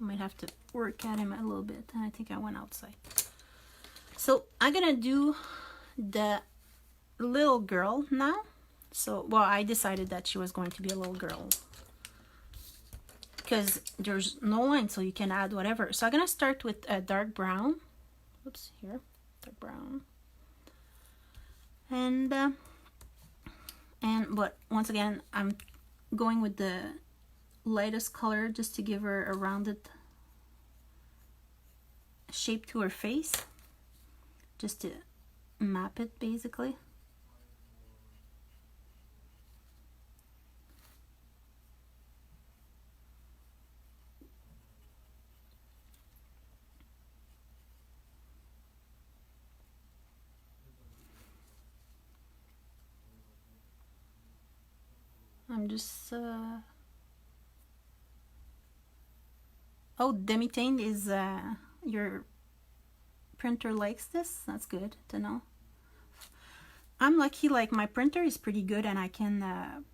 I might have to work at him a little bit, and I think I went outside. So I'm gonna do the little girl now. So, well, I decided that she was going to be a little girl because there's no line, so you can add whatever. So I'm gonna start with a dark brown. Oops, here, dark brown. And but once again, I'm going with the lightest color just to give her a rounded shape to her face, just to map it basically. I'm just Oh, demi-teint is your printer likes this. That's good to know. I'm lucky, like my printer is pretty good and I can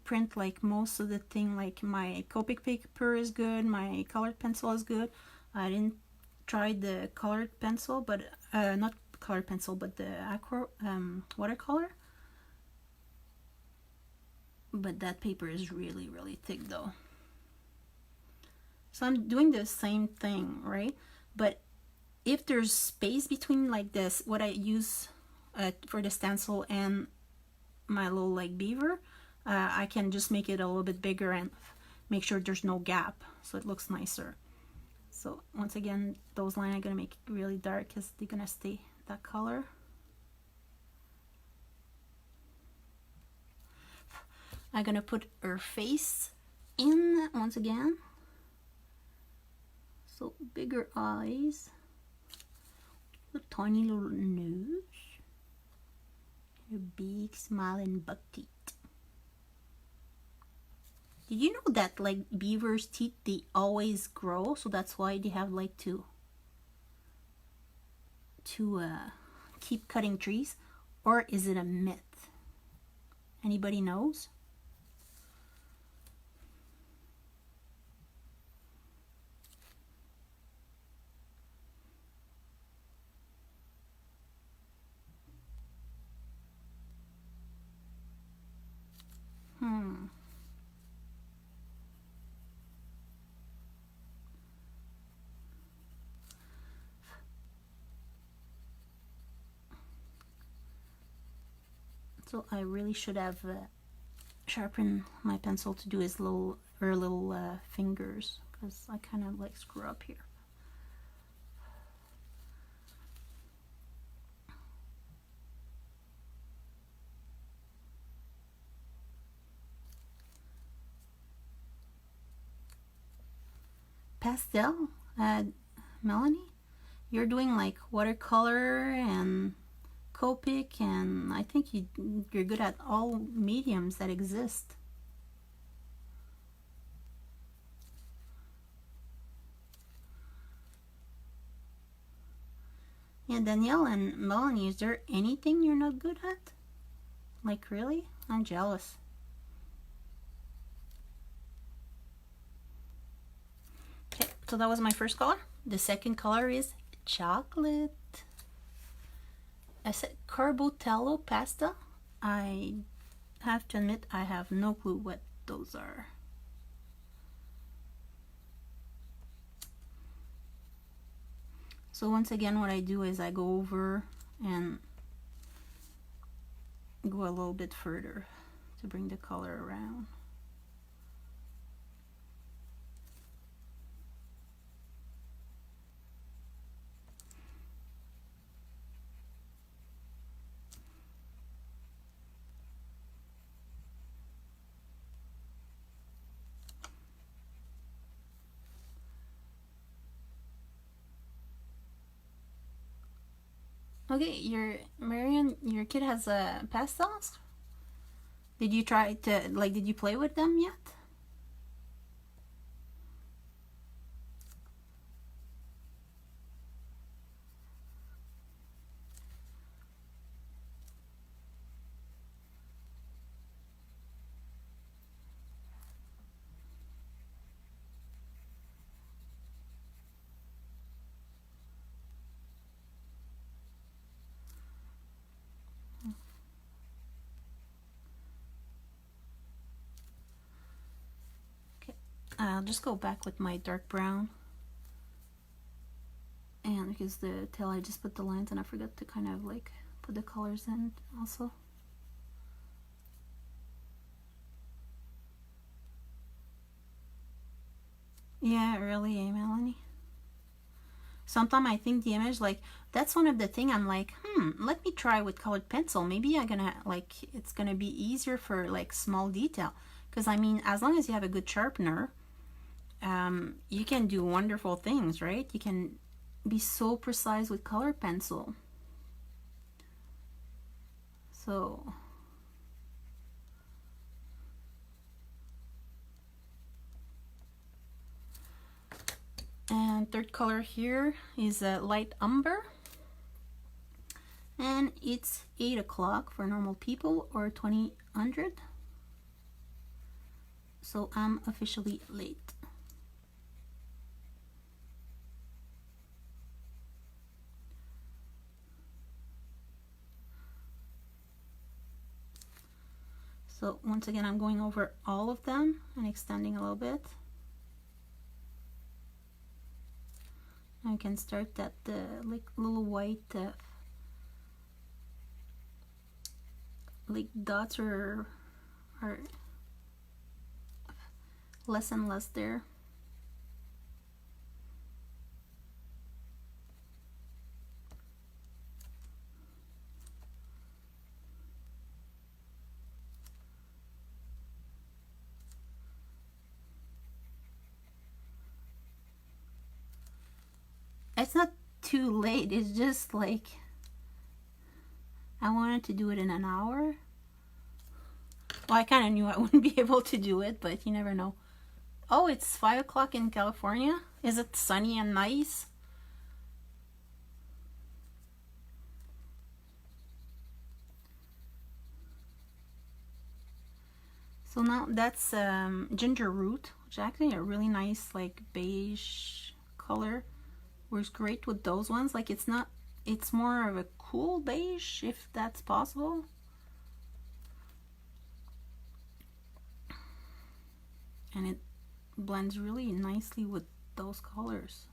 print like most of the thing. Like my Copic paper is good, my colored pencil is good. I didn't try the colored pencil, but not colored pencil, but the aqua watercolor. But that paper is really, really thick though. So I'm doing the same thing, right? But if there's space between like this, what I use for the stencil and my little like beaver, I can just make it a little bit bigger and make sure there's no gap so it looks nicer. So once again, those lines I'm gonna make really dark because they're gonna stay that color. I'm gonna put her face in once again. So bigger eyes, a tiny little nose, a big smiling buck teeth. Did you know that like beavers' teeth, they always grow, so that's why they have like to keep cutting trees? Or is it a myth? Anybody knows? So I really should have sharpened my pencil to do his little fingers, because I kind of like screw up here. Pastel, Melanie, you're doing like watercolor and Copic, and I think you're good at all mediums that exist. Yeah, Danielle and Melanie, is there anything you're not good at? Like really? I'm jealous. Okay, so that was my first color. The second color is chocolate. I said Carbotello pasta. I have to admit I have no clue what those are. So once again, what I do is I go over and go a little bit further to bring the color around. Okay, Marion, your kid has pastels? Did you try to, like, did you play with them yet? I'll just go back with my dark brown, and because the tail I just put the lines and I forgot to kind of like put the colors in also. Yeah, really, eh, Melanie? Sometimes I think the image, like, that's one of the thing I'm like, let me try with colored pencil. Maybe I'm gonna, like, it's gonna be easier for like small detail. Because I mean, as long as you have a good sharpener, you can do wonderful things, right? You can be so precise with colored pencil. So third color here is a light umber, and it's 8 o'clock for normal people, or 2000. So I'm officially late. So once again, I'm going over all of them and extending a little bit. I can start that like little white like dots are less and less there. It's not too late, it's just like I wanted to do it in an hour. Well, I kind of knew I wouldn't be able to do it, but you never know. Oh, it's 5 o'clock in California. Is it sunny and nice? So now that's ginger root, which is actually a really nice like beige color. Works great with those ones. Like it's not, it's more of a cool beige, if that's possible. And it blends really nicely with those colors.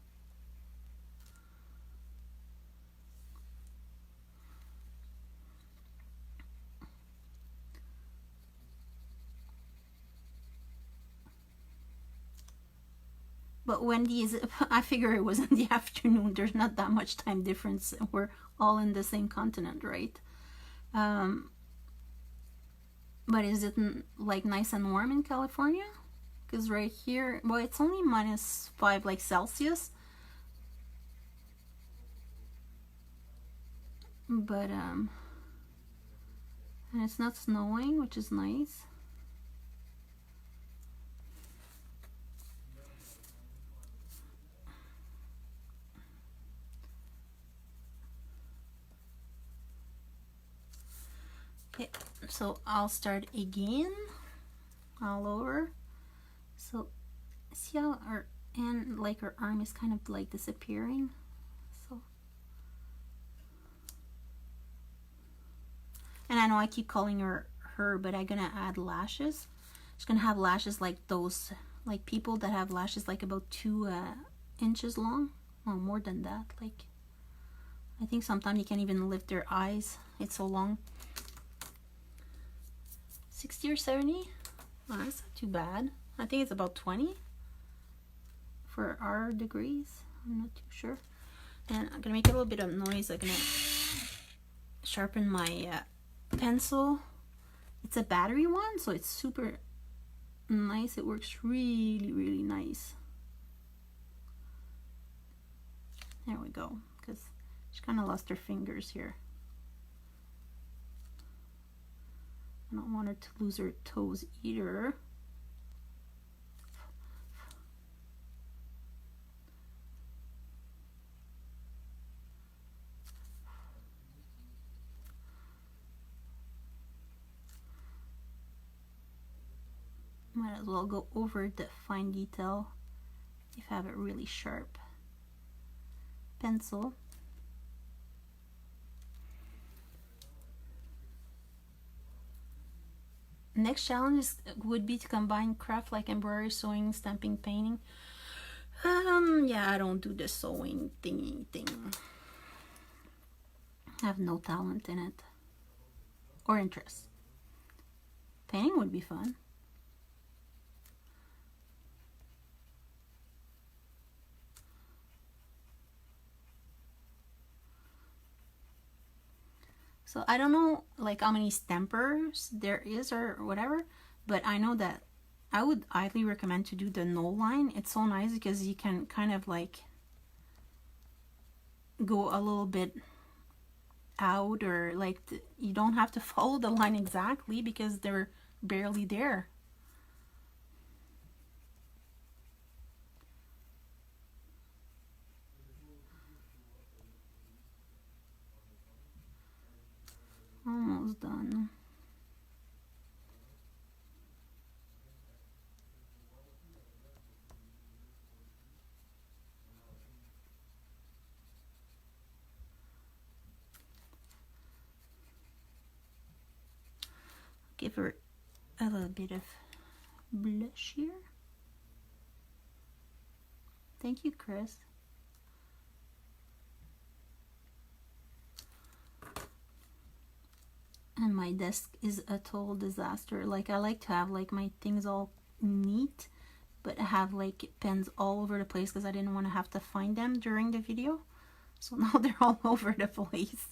But Wendy is, I figure it was in the afternoon. There's not that much time difference. We're all in the same continent, right? But is it like nice and warm in California? Because right here, well, it's only -5 like Celsius. But and it's not snowing, which is nice. Okay, so I'll start again all over. So see how our arm is kind of like disappearing. So, and I know I keep calling her, but I'm gonna add lashes. She's gonna have lashes like those, like people that have lashes like about 2 inches long. Well, more than that. Like I think sometimes you can't even lift their eyes. It's so long. 60 or 70? Well, that's not too bad. I think it's about 20 for our degrees. I'm not too sure. And I'm gonna make a little bit of noise. I'm gonna sharpen my pencil. It's a battery one, so it's super nice. It works really, really nice. There we go. Because she kind of lost her fingers here. I don't want her to lose her toes either. Might as well go over the fine detail if I have a really sharp pencil. Next challenge would be to combine craft like embroidery, sewing, stamping, painting. Yeah, I don't do the sewing thing. I have no talent in it or interest. Painting would be fun. So I don't know like how many stampers there is or whatever, but I know that I would highly recommend to do the Gnaw line. It's so nice because you can kind of like go a little bit out, or like you don't have to follow the line exactly because they're barely there. done. Give her a little bit of blush here. Thank you, Chris. And my desk is a total disaster. Like, I like to have like my things all neat, but I have like pens all over the place because I didn't want to have to find them during the video. So now they're all over the place.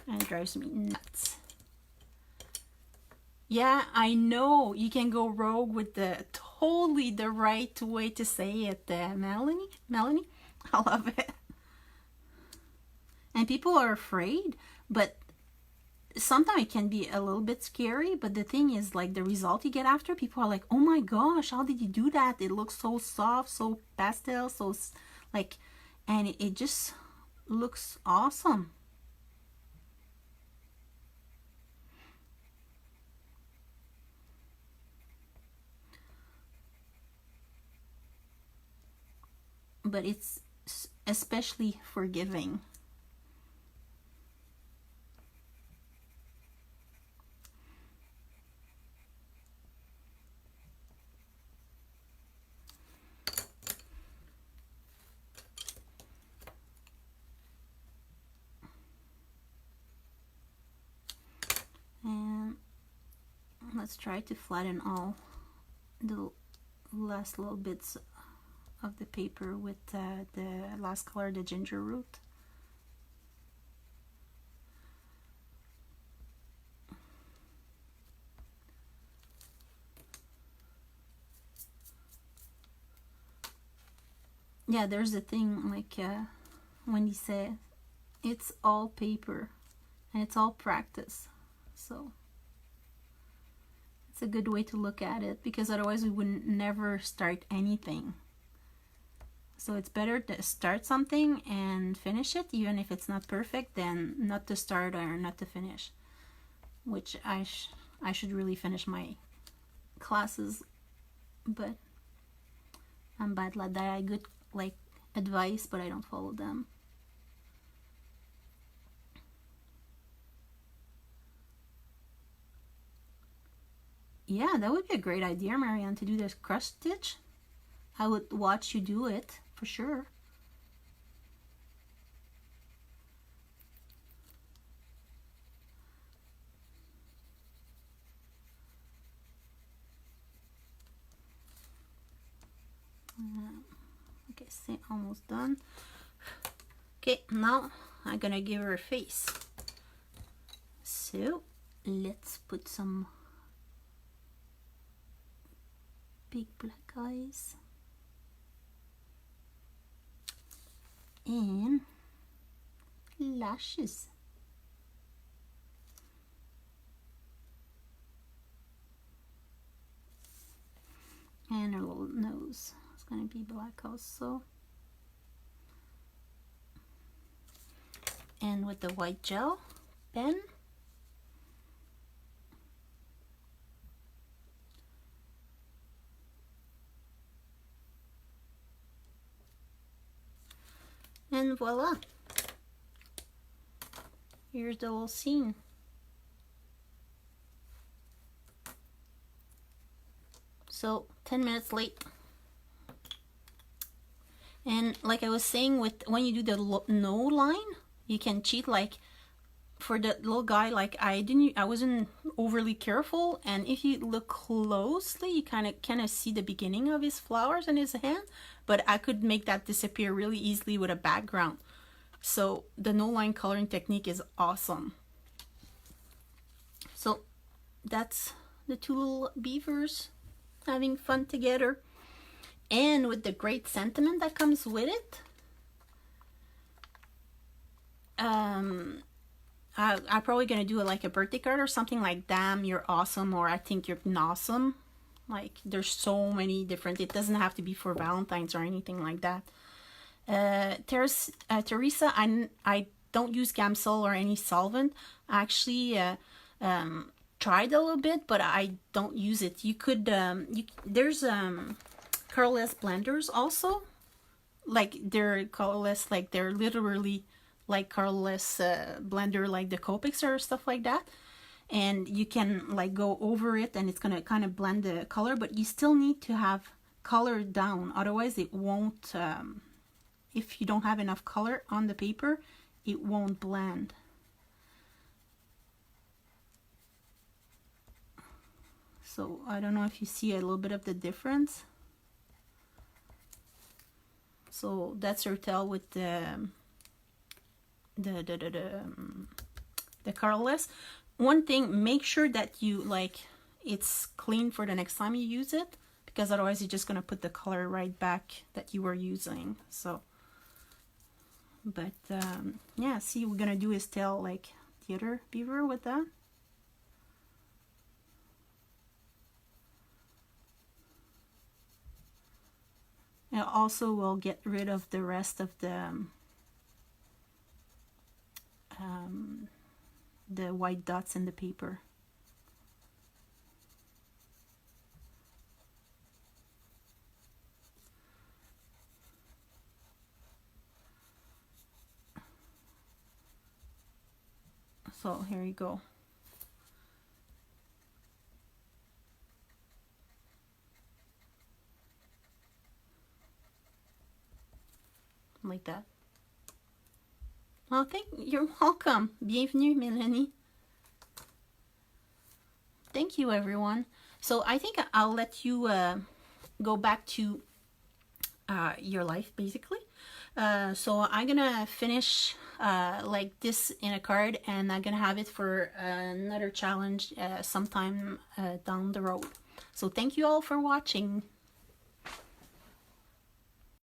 And it drives me nuts. Yeah, I know you can go rogue with the totally the right way to say it, Melanie. I love it. And people are afraid, but sometimes it can be a little bit scary. But the thing is, like, the result you get after, people are like, oh my gosh, how did you do that? It looks so soft, so pastel, so like, and it just looks awesome. But it's especially forgiving. And let's try to flatten all the last little bits of the paper with the last color, the ginger root. Yeah, there's the thing, like when you say it's all paper and it's all practice, so it's a good way to look at it, because otherwise we wouldn't never start anything. So it's better to start something and finish it, even if it's not perfect, than not to start or not to finish. Which I should really finish my classes, but I'm bad like that. I get like advice, but I don't follow them. Yeah, that would be a great idea, Marianne, to do this cross stitch. I would watch you do it for sure. Okay, see, almost done. Okay, now I'm gonna give her a face. So let's put some big black eyes and lashes. And her little nose. It's gonna be black also. And with the white gel pen, and voila, here's the whole scene. So 10 minutes late. And like I was saying, with when you do the no line, you can cheat. Like for the little guy, like I wasn't overly careful, and if you look closely, you kind of see the beginning of his flowers in his hand, but I could make that disappear really easily with a background. So the no line coloring technique is awesome. So that's the two little beavers having fun together, and with the great sentiment that comes with it. I'm probably gonna do it like a birthday card or something, like "Damn, you're awesome," or "I think you're awesome." Like there's so many different. It doesn't have to be for Valentine's or anything like that. Teresa, I don't use Gamsol or any solvent. I actually tried a little bit, but I don't use it. You could there's colorless blenders also, like they're colorless, like they're literally like colorless blender, like the Copics or stuff like that, and you can like go over it and it's gonna kind of blend the color, but you still need to have color down, otherwise it won't if you don't have enough color on the paper, it won't blend. So I don't know if you see a little bit of the difference. So that's your tell with the colorless. One thing, make sure that you like it's clean for the next time you use it, because otherwise you're just gonna put the color right back that you were using. So, but yeah, see, what we're gonna do is tell like the other beaver with that. And also we'll get rid of the rest of the white dots in the paper. So here you go. Like that. Well, you're welcome. Bienvenue, Melanie. Thank you, everyone. So I think I'll let you go back to your life, basically. So I'm gonna finish like this in a card, and I'm gonna have it for another challenge sometime down the road. So thank you all for watching.